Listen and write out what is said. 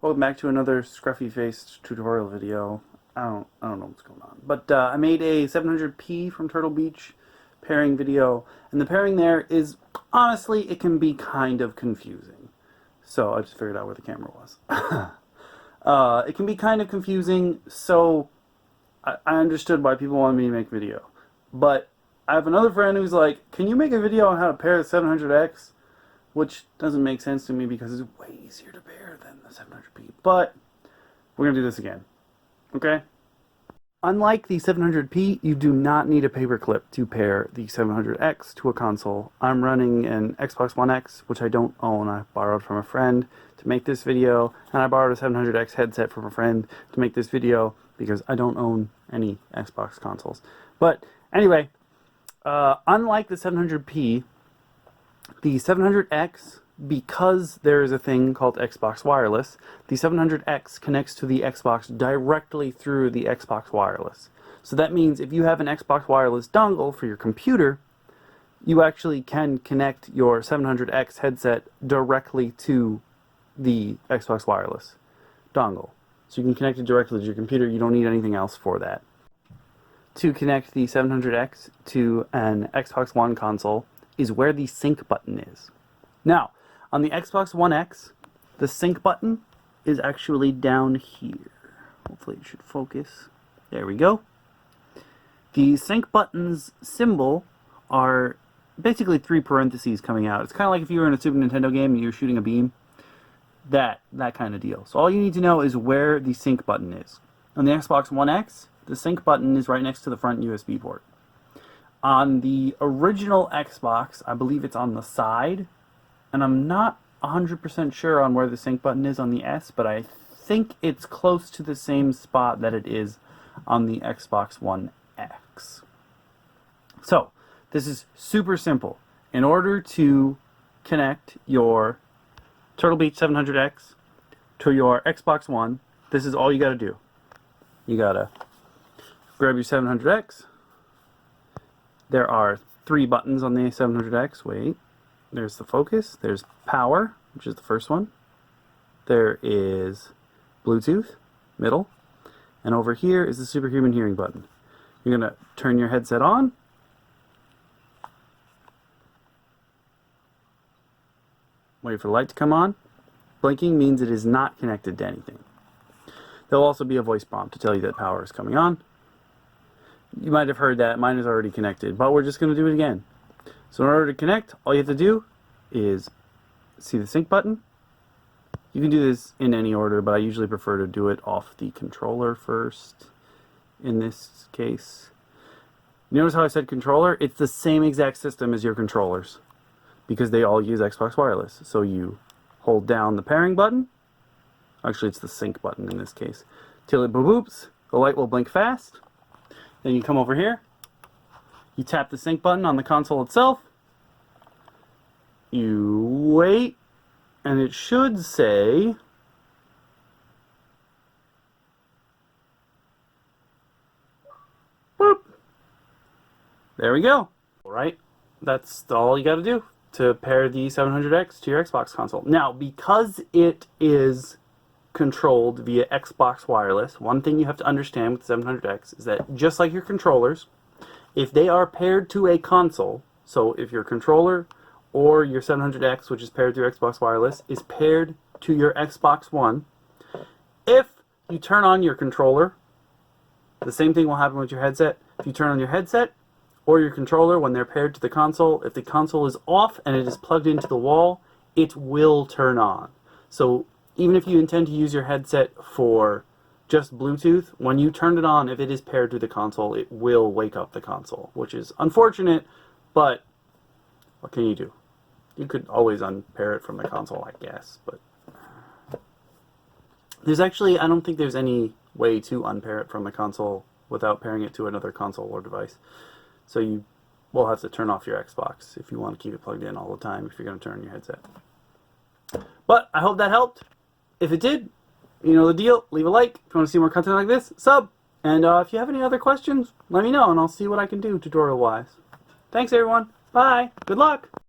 Welcome back to another scruffy-faced tutorial video. I don't know what's going on. But I made a 700p from Turtle Beach pairing video, and the pairing there is, honestly, it can be kind of confusing. So I just figured out where the camera was. It can be kind of confusing, so I understood why people wanted me to make a video. But I have another friend who's like, can you make a video on how to pair the 700X? Which doesn't make sense to me because it's way easier to pair than the 700p. But we're going to do this again. Okay? Unlike the 700p, you do not need a paperclip to pair the 700X to a console. I'm running an Xbox One X, which I don't own. I borrowed from a friend to make this video, and I borrowed a 700X headset from a friend to make this video because I don't own any Xbox consoles. But anyway, unlike the 700p, the 700X, because there is a thing called Xbox Wireless, the 700X connects to the Xbox directly through the Xbox Wireless. So that means if you have an Xbox Wireless dongle for your computer, you actually can connect your 700X headset directly to the Xbox Wireless dongle. So you can connect it directly to your computer. You don't need anything else for that. To connect the 700X to an Xbox One console is where the sync button is. Now, on the Xbox One X, the sync button is actually down here. Hopefully it should focus. There we go. The sync button's symbol are basically 3 parentheses coming out. It's kind of like if you were in a Super Nintendo game and you were shooting a beam. That kind of deal. So all you need to know is where the sync button is. On the Xbox One X, the sync button is right next to the front USB port. On the original Xbox, I believe it's on the side, and I'm not 100% sure on where the sync button is on the S, but I think it's close to the same spot that it is on the Xbox One X. So, this is super simple. In order to connect your Turtle Beach 700X to your Xbox One, this is all you gotta do. You gotta grab your 700X. There are 3 buttons on the 700X. Wait. There's the focus. There's power, which is the first one. There is Bluetooth, middle. And over here is the superhuman hearing button. You're going to turn your headset on. Wait for the light to come on. Blinking means it is not connected to anything. There'll also be a voice prompt to tell you that power is coming on. You might have heard that. Mine is already connected, but we're just going to do it again. So in order to connect, all you have to do is see the sync button. You can do this in any order, but I usually prefer to do it off the controller first in this case. Notice how I said controller? It's the same exact system as your controllers because they all use Xbox Wireless. So you hold down the pairing button. Actually, it's the sync button in this case. Till it boops, the light will blink fast. Then you come over here, you tap the sync button on the console itself, you wait, and it should say, boop. There we go. Alright, that's all you gotta do to pair the 700X to your Xbox console. Now, because it is controlled via Xbox Wireless, one thing you have to understand with the 700X is that just like your controllers, if they are paired to a console, so if your controller or your 700X, which is paired through Xbox Wireless, is paired to your Xbox One, if you turn on your controller, the same thing will happen with your headset. If you turn on your headset or your controller when they're paired to the console, if the console is off and it is plugged into the wall, it will turn on. So even if you intend to use your headset for just Bluetooth, when you turn it on, if it is paired to the console, it will wake up the console, which is unfortunate, but what can you do? You could always unpair it from the console, I guess, but there's actually, I don't think there's any way to unpair it from the console without pairing it to another console or device. So you will have to turn off your Xbox if you want to keep it plugged in all the time if you're going to turn on your headset. But I hope that helped. If it did, you know the deal. Leave a like. If you want to see more content like this, sub. And if you have any other questions, let me know and I'll see what I can do tutorial-wise. Thanks, everyone. Bye. Good luck.